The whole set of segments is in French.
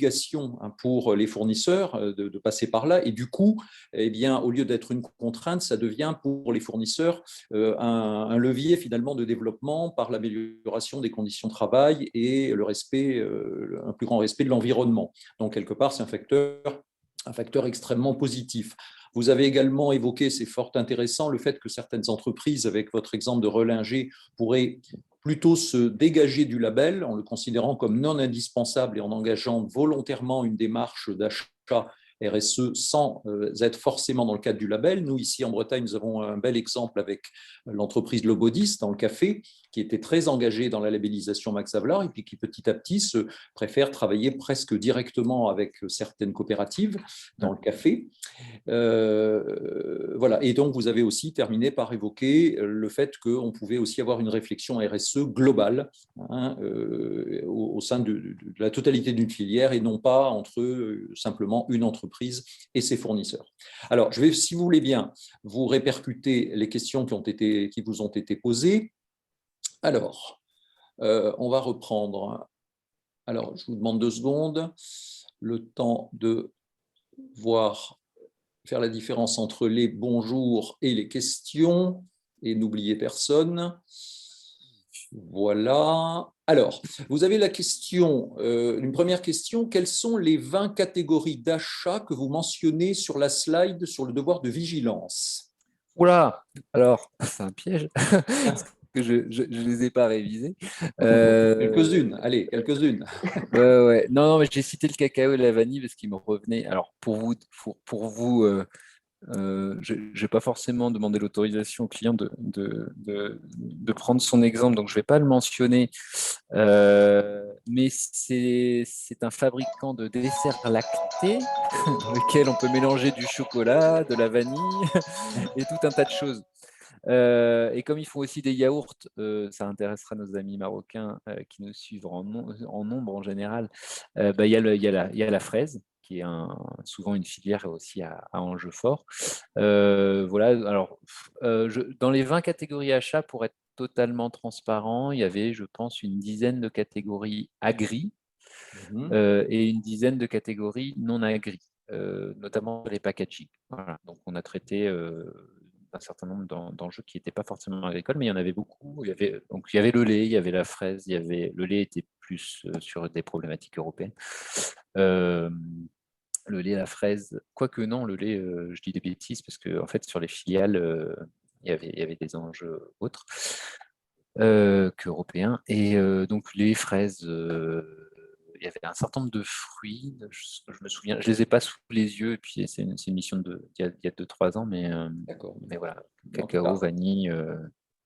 obligation pour les fournisseurs de passer par là. Et du coup, eh bien, au lieu d'être une contrainte, ça devient pour les fournisseurs un levier finalement de développement par l'amélioration des conditions de travail et le respect, un plus grand respect de l'environnement. Donc, quelque part, c'est un facteur extrêmement positif. Vous avez également évoqué, c'est fort intéressant, le fait que certaines entreprises, avec votre exemple de Relinger, pourraient plutôt se dégager du label en le considérant comme non indispensable et en engageant volontairement une démarche d'achat RSE sans être forcément dans le cadre du label. Nous, ici en Bretagne, nous avons un bel exemple avec l'entreprise Lobodis dans le café, qui était très engagée dans la labellisation Max Havelaar et puis qui petit à petit se préfère travailler presque directement avec certaines coopératives dans le café. Voilà. Et donc, vous avez aussi terminé par évoquer le fait qu'on pouvait aussi avoir une réflexion RSE globale au sein de la totalité d'une filière et non pas entre simplement une entreprise et ses fournisseurs. Alors, je vais, si vous voulez bien, vous répercuter les questions qui vous ont été posées. Alors, on va reprendre. Alors, je vous demande 2 secondes, le temps de faire la différence entre les bonjours et les questions, et n'oubliez personne. Voilà. Alors, vous avez la question, une première question. Quelles sont les 20 catégories d'achats que vous mentionnez sur la slide sur le devoir de vigilance? Oula, alors, c'est un piège, parce que je ne les ai pas révisés. Quelques-unes, allez, quelques-unes. Ouais. Non, non, mais j'ai cité le cacao et la vanille parce qu'ils me revenaient. Alors, je ne vais pas forcément demander l'autorisation au client de prendre son exemple, donc je ne vais pas le mentionner. Mais c'est un fabricant de desserts lactés dans lequel on peut mélanger du chocolat, de la vanille et tout un tas de choses. Et comme ils font aussi des yaourts, ça intéressera nos amis marocains qui nous suivent en nombre en général. Il y a la fraise, qui est souvent une filière aussi à enjeu fort. Voilà, alors, dans les 20 catégories achats, pour être totalement transparent, il y avait, je pense, une dizaine de catégories agri et une dizaine de catégories non agri, notamment les packaging. Voilà. Donc, on a traité un certain nombre d'enjeux qui n'étaient pas forcément agricoles, mais il y en avait beaucoup. Il y avait le lait, il y avait la fraise, le lait était plus sur des problématiques européennes. Le lait, la fraise, quoique non, le lait, je dis des bêtises, parce que en fait, sur les filiales, il y avait des enjeux autres qu'européens. Et donc, les fraises, il y avait un certain nombre de fruits, je me souviens, je ne les ai pas sous les yeux, et puis c'est une mission il y a 2-3 ans, mais voilà, cacao, vanille,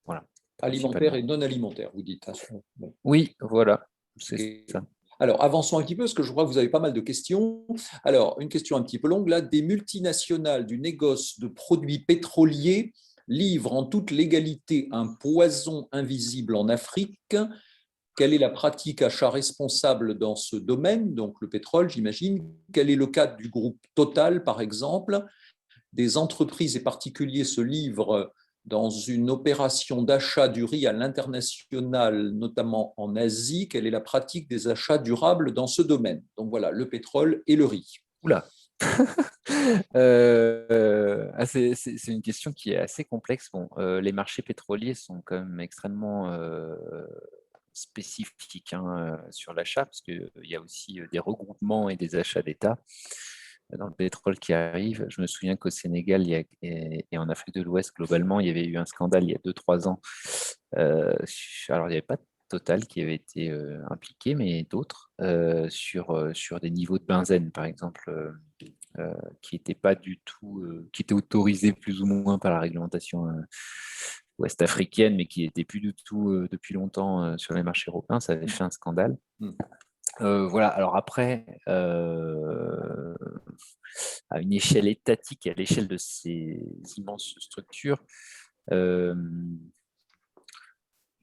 voilà. Alimentaire et non alimentaire, vous dites. Bon. Oui, voilà, c'est Okay. ça. Alors, avançons un petit peu, parce que je crois que vous avez pas mal de questions. Alors, une question un petit peu longue, là. Des multinationales du négoce de produits pétroliers livrent en toute légalité un poison invisible en Afrique. Quelle est la pratique achat responsable dans ce domaine? Donc, le pétrole, j'imagine. Quel est le cas du groupe Total, par exemple? Des entreprises et particuliers se livrent dans une opération d'achat du riz à l'international, notamment en Asie. Quelle est la pratique des achats durables dans ce domaine? Donc voilà, le pétrole et le riz. Oula. C'est une question qui est assez complexe. Bon, les marchés pétroliers sont quand même extrêmement spécifiques sur l'achat, parce qu'il y a aussi des regroupements et des achats d'État dans le pétrole qui arrive. Je me souviens qu'au Sénégal et en Afrique de l'Ouest, globalement, il y avait eu un scandale il y a 2-3 ans. Alors, il n'y avait pas Total qui avait été impliqué, mais d'autres sur des niveaux de benzène, par exemple, qui n'étaient pas du tout, qui étaient autorisés plus ou moins par la réglementation ouest africaine, mais qui n'étaient plus du tout depuis longtemps sur les marchés européens. Ça avait fait un scandale. Voilà, alors après, à une échelle étatique, à l'échelle de ces immenses structures,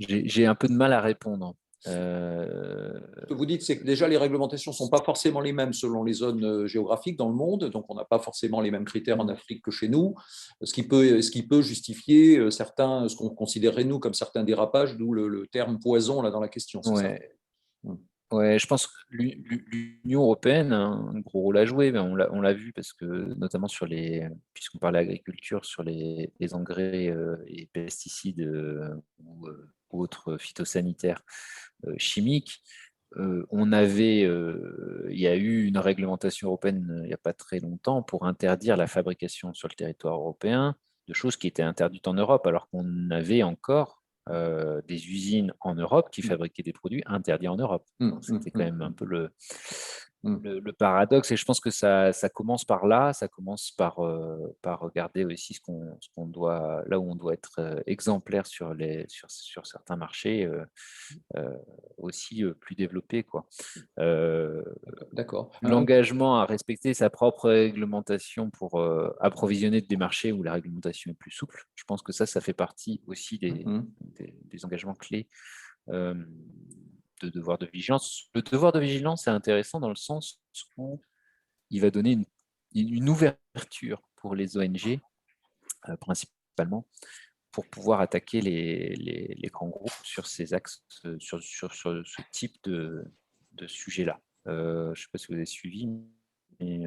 j'ai un peu de mal à répondre. Ce que vous dites, c'est que déjà les réglementations ne sont pas forcément les mêmes selon les zones géographiques dans le monde, donc on n'a pas forcément les mêmes critères en Afrique que chez nous, ce qui peut justifier ce qu'on considérerait nous comme certains dérapages, d'où le terme poison là dans la question, c'est ça? Ouais. Ouais, je pense que l'Union européenne a un gros rôle à jouer, mais on l'a vu parce que notamment puisqu'on parlait agriculture, sur les engrais et pesticides ou autres phytosanitaires chimiques, il y a eu une réglementation européenne il n'y a pas très longtemps pour interdire la fabrication sur le territoire européen de choses qui étaient interdites en Europe, alors qu'on avait encore des usines en Europe qui fabriquaient des produits interdits en Europe. Donc, c'était quand même un peu le paradoxe, et je pense que ça commence par là, ça commence par regarder aussi ce qu'on doit, là où on doit être exemplaire sur certains marchés aussi plus développés, quoi. D'accord. L'engagement à respecter sa propre réglementation pour approvisionner des marchés où la réglementation est plus souple, je pense que ça fait partie aussi des engagements clés de devoir de vigilance. Le devoir de vigilance est intéressant dans le sens où il va donner une ouverture pour les ONG, principalement, pour pouvoir attaquer les grands groupes sur ces axes, sur ce type de sujet-là. Je ne sais pas si vous avez suivi, mais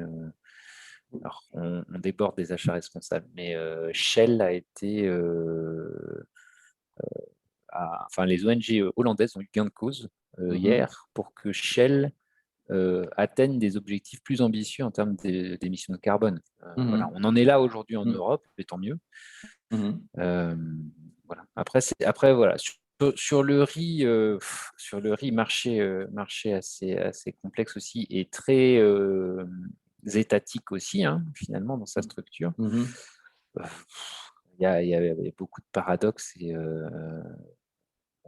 alors, on déborde des achats responsables, mais Shell a été... enfin, les ONG hollandaises ont eu gain de cause hier pour que Shell atteignent des objectifs plus ambitieux en termes d'émissions de carbone. Voilà. On en est là aujourd'hui en Europe, et tant mieux. Voilà. Après voilà. Sur le riz, marché assez complexe aussi et très étatique aussi, hein, finalement, dans sa structure. Il y a beaucoup de paradoxes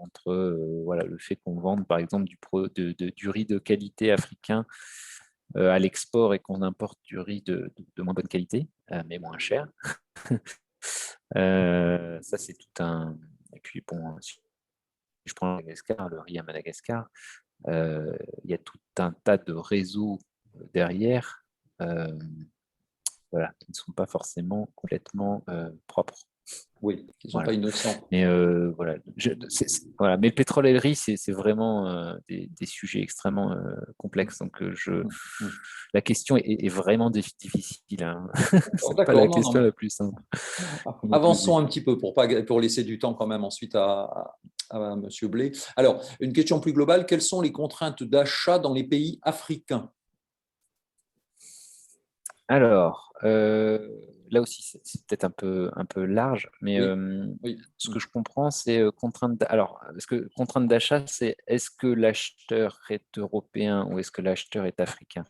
entre voilà, le fait qu'on vende, par exemple, du riz de qualité africain à l'export et qu'on importe du riz de moins bonne qualité, mais moins cher. Ça, c'est tout un... Et puis, bon, si je prends Madagascar, le riz à Madagascar, il y a tout un tas de réseaux derrière voilà, qui ne sont pas forcément complètement propres. Oui, qui ne sont pas innocents. Mais voilà, voilà. Mais le pétrole et le riz, c'est vraiment des sujets extrêmement complexes. Donc, la question est vraiment difficile. Hein. C'est pas la question la plus simple. Avançons un petit peu pour laisser du temps quand même ensuite à M. Blay. Alors, une question plus globale, quelles sont les contraintes d'achat dans les pays africains? Alors, là aussi, c'est peut-être un peu large, mais ce que je comprends, c'est contrainte. Alors, contrainte d'achat, c'est est-ce que l'acheteur est européen ou est-ce que l'acheteur est africain?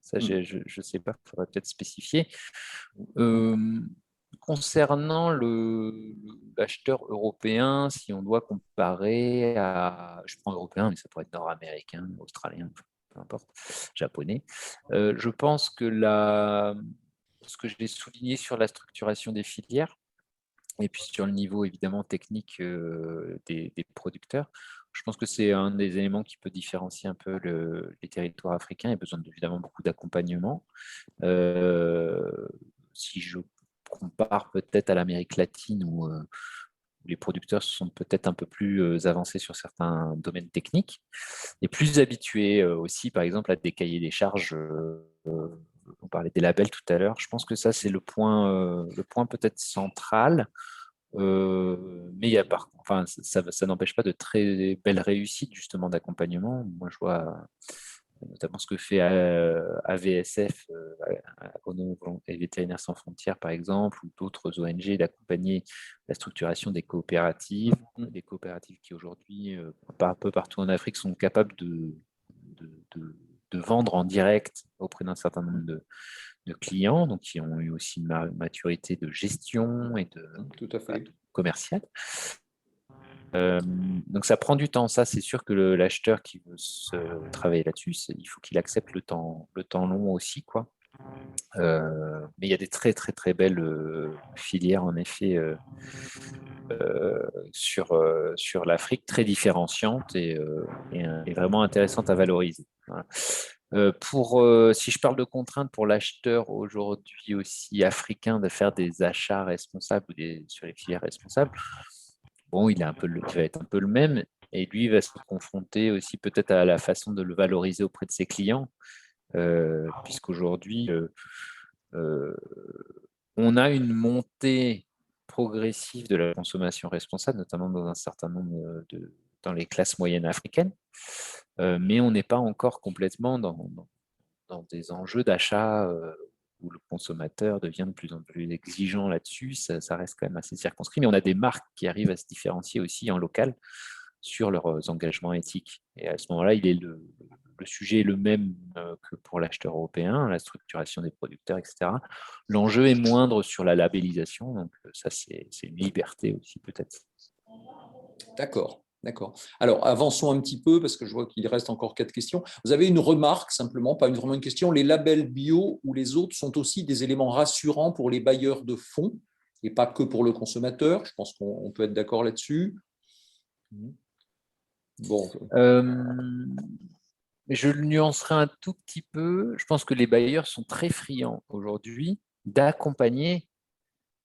Ça, je ne sais pas, il faudrait peut-être spécifier. Concernant l'acheteur européen, si on doit comparer à, je prends européen, mais ça pourrait être nord-américain, australien, peu importe, japonais, je pense que ce que je vais souligner sur la structuration des filières, et puis sur le niveau évidemment technique des producteurs, je pense que c'est un des éléments qui peut différencier un peu les territoires africains. Il y a besoin évidemment beaucoup d'accompagnement. Si je compare peut-être à l'Amérique latine où les producteurs sont peut-être un peu plus avancés sur certains domaines techniques et plus habitués aussi, par exemple, à des cahiers des charges. On parlait des labels tout à l'heure. Je pense que ça, c'est le point peut-être central. Mais il y a enfin, ça n'empêche pas de très belles réussites justement d'accompagnement. Moi, je vois notamment ce que fait AVSF, et Vétérinaires sans frontières par exemple, ou d'autres ONG d'accompagner la structuration des coopératives qui aujourd'hui, un peu partout en Afrique, sont capables de vendre en direct auprès d'un certain nombre de clients, donc qui ont eu aussi une maturité de gestion et de commerciale. Donc ça prend du temps, ça c'est sûr que l'acheteur qui veut travailler là-dessus, il faut qu'il accepte le temps long aussi, quoi. Mais il y a des très très très belles filières en effet sur l'Afrique, très différenciantes et vraiment intéressantes à valoriser. Voilà. Si je parle de contraintes pour l'acheteur aujourd'hui aussi africain de faire des achats responsables ou sur les filières responsables, bon, il va être un peu le même. Et lui va se confronter aussi peut-être à la façon de le valoriser auprès de ses clients, puisqu'aujourd'hui, euh, on a une montée progressive de la consommation responsable, notamment dans un certain nombre dans les classes moyennes africaines, mais on n'est pas encore complètement dans des enjeux d'achat où le consommateur devient de plus en plus exigeant là-dessus. Ça reste quand même assez circonscrit, mais on a des marques qui arrivent à se différencier aussi en local sur leurs engagements éthiques. Et à ce moment-là, le sujet est le même que pour l'acheteur européen, la structuration des producteurs, etc. L'enjeu est moindre sur la labellisation, donc ça, c'est une liberté aussi peut-être. D'accord. D'accord. Alors, avançons un petit peu parce que je vois qu'il reste encore 4 questions. Vous avez une remarque simplement, pas vraiment une question. Les labels bio ou les autres sont aussi des éléments rassurants pour les bailleurs de fonds et pas que pour le consommateur. Je pense qu'on peut être d'accord là-dessus. Bon. Je le nuancerai un tout petit peu. Je pense que les bailleurs sont très friands aujourd'hui d'accompagner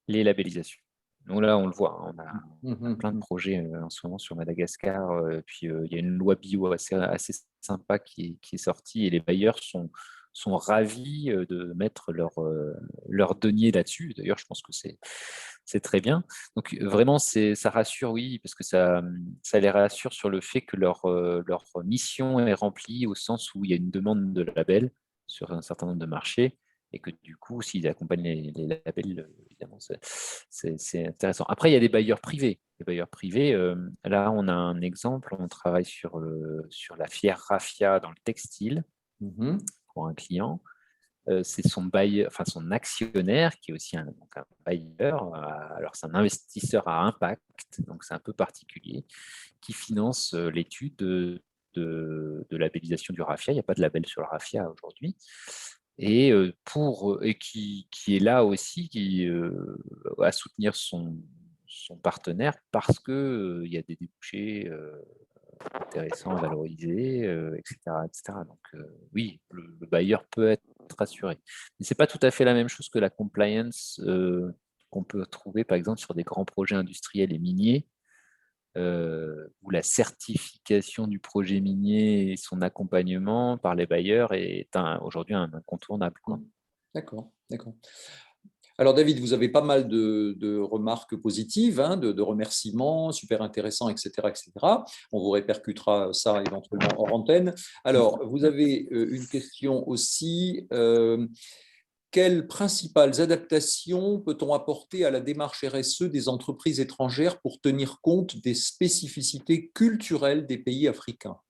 les labellisations. Donc là, on le voit, on a plein de projets en ce moment sur Madagascar. Puis il y a une loi bio assez sympa qui est sortie et les bailleurs sont ravis de mettre leur denier là-dessus. D'ailleurs, je pense que c'est très bien. Donc vraiment, ça rassure, oui, parce que ça les rassure sur le fait que leur mission est remplie au sens où il y a une demande de label sur un certain nombre de marchés et que du coup, s'ils accompagnent les labels, évidemment, c'est intéressant. Après, il y a des bailleurs privés. Les bailleurs privés, là, on a un exemple, on travaille sur la fière Raffia dans le textile pour un client. C'est son bailleur, enfin son actionnaire qui est aussi un bailleur. Alors c'est un investisseur à impact, donc c'est un peu particulier, qui finance l'étude de labellisation du raffia. Il n'y a pas de label sur le raffia aujourd'hui. Et qui est là aussi à soutenir son partenaire parce que il y a des débouchés intéressants à valoriser, etc., etc. Donc oui, le bailleur peut être rassuré. Mais c'est pas tout à fait la même chose que la compliance qu'on peut trouver par exemple sur des grands projets industriels et miniers, où la certification du projet minier et son accompagnement par les bailleurs est aujourd'hui un incontournable. D'accord, d'accord. Alors David, vous avez pas mal de remarques positives, de remerciements, super intéressants, etc., etc. On vous répercutera ça éventuellement hors antenne. Alors, vous avez une question aussi. Quelles principales adaptations peut-on apporter à la démarche RSE des entreprises étrangères pour tenir compte des spécificités culturelles des pays africains?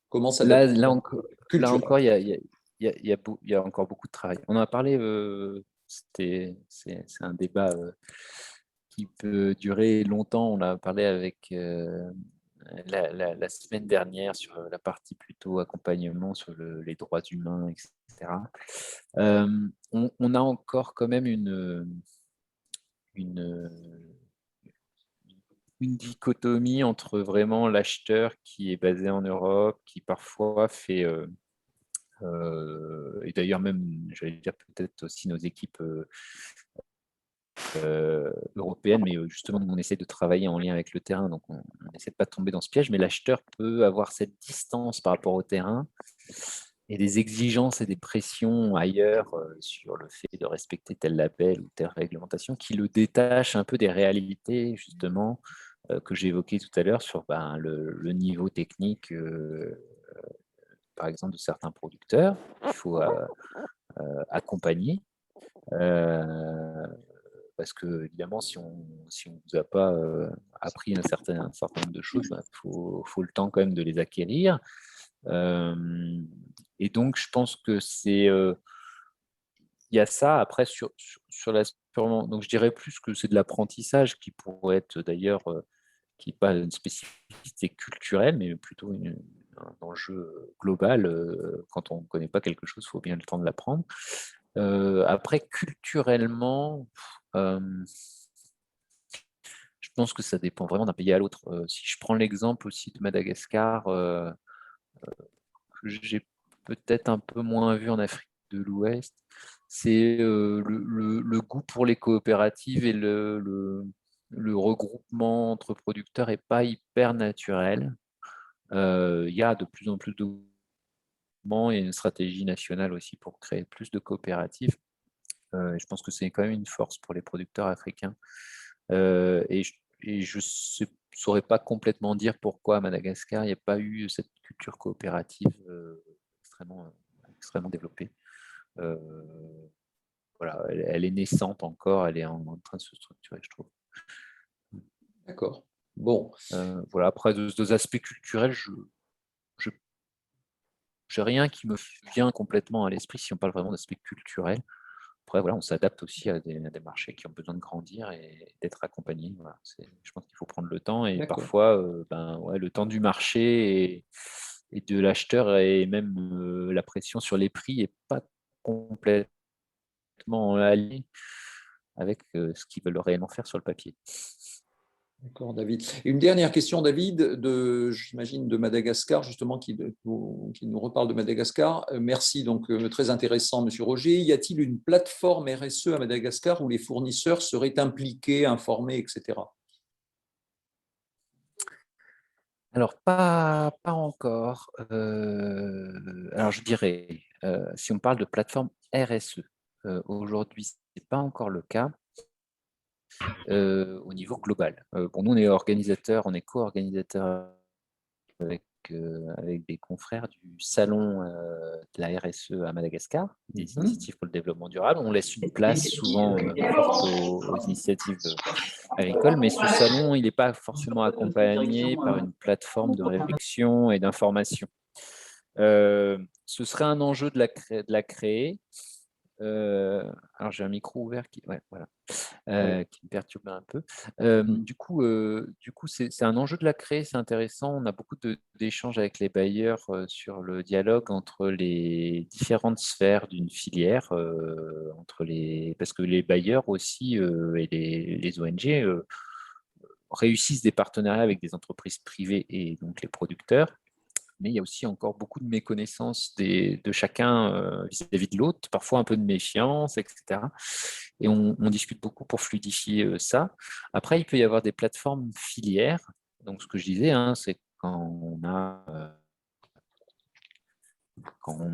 Comment s'adapter Là encore, culturel? il y a encore beaucoup de travail. On en a parlé, c'est un débat qui peut durer longtemps. On a parlé avec la semaine dernière sur la partie plutôt accompagnement sur les droits humains, etc. On a encore quand même une dichotomie entre vraiment l'acheteur qui est basé en Europe, qui parfois fait, et d'ailleurs même, j'allais dire peut-être aussi nos équipes européennes, mais justement on essaie de travailler en lien avec le terrain, donc on essaie de pas tomber dans ce piège, mais l'acheteur peut avoir cette distance par rapport au terrain et des exigences et des pressions ailleurs sur le fait de respecter tel label ou telle réglementation qui le détache un peu des réalités justement que j'ai évoquées tout à l'heure sur le niveau technique par exemple de certains producteurs qu'il faut accompagner parce que évidemment si on vous a pas appris un certain nombre de choses, faut le temps quand même de les acquérir. Et donc je pense que il y a ça après sur la donc je dirais plus que c'est de l'apprentissage qui pourrait être d'ailleurs qui n'est pas une spécificité culturelle, mais plutôt un enjeu global. Quand on ne connaît pas quelque chose, il faut bien le temps de l'apprendre. Après, culturellement, je pense que ça dépend vraiment d'un pays à l'autre. Si je prends l'exemple aussi de Madagascar, que j'ai peut-être un peu moins vu en Afrique de l'Ouest, c'est le goût pour les coopératives et le regroupement entre producteurs n'est pas hyper naturel. Il y a de plus en plus de mouvements et une stratégie nationale aussi pour créer plus de coopératives. Je pense que c'est quand même une force pour les producteurs africains. Et je ne saurais pas complètement dire pourquoi à Madagascar, il n'y a pas eu cette culture coopérative extrêmement développée. Voilà, elle est naissante encore, elle est en train de se structurer, je trouve. D'accord. Bon. Voilà, après, deux aspects culturels, je n'ai rien qui me vient complètement à l'esprit si on parle vraiment d'aspect culturel. Après, voilà, on s'adapte aussi à des marchés qui ont besoin de grandir et d'être accompagnés. Voilà, je pense qu'il faut prendre le temps et parfois, le temps du marché et de l'acheteur et même la pression sur les prix n'est pas complètement alignée avec ce qu'ils veulent réellement faire sur le papier. D'accord, David. Une dernière question, David, j'imagine de Madagascar, justement, qui nous reparle de Madagascar. Merci, donc très intéressant, Monsieur Roger. Y a-t-il une plateforme RSE à Madagascar où les fournisseurs seraient impliqués, informés, etc.? Alors, pas encore. Alors, je dirais, si on parle de plateforme RSE, aujourd'hui, ce n'est pas encore le cas. Au niveau global. Pour nous, on est organisateur, on est co-organisateur avec des confrères du salon de la RSE à Madagascar, des initiatives pour le développement durable. On laisse une place souvent forte aux initiatives agricoles, mais ce salon, il n'est pas forcément accompagné par une plateforme de réflexion et d'information. Ce serait un enjeu de la créer. Alors j'ai un micro ouvert qui me perturbe un peu. Du coup, c'est un enjeu de la créer, c'est intéressant. On a beaucoup d'échanges avec les bailleurs sur le dialogue entre les différentes sphères d'une filière, parce que les bailleurs aussi et les ONG réussissent des partenariats avec des entreprises privées et donc les producteurs. Mais il y a aussi encore beaucoup de méconnaissance de chacun vis-à-vis de l'autre, parfois un peu de méfiance, etc. Et on discute beaucoup pour fluidifier ça. Après, il peut y avoir des plateformes filières. Donc, ce que je disais, c'est quand on a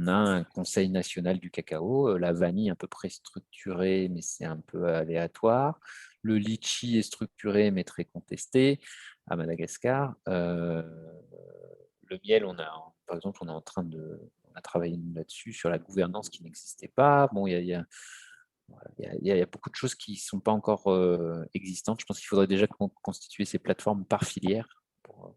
un conseil national du cacao, la vanille est à peu près structurée, mais c'est un peu aléatoire. Le litchi est structuré, mais très contesté à Madagascar. Le miel, par exemple, on a travaillé là-dessus sur la gouvernance qui n'existait pas. Bon, il y a beaucoup de choses qui ne sont pas encore existantes. Je pense qu'il faudrait déjà constituer ces plateformes par filière pour que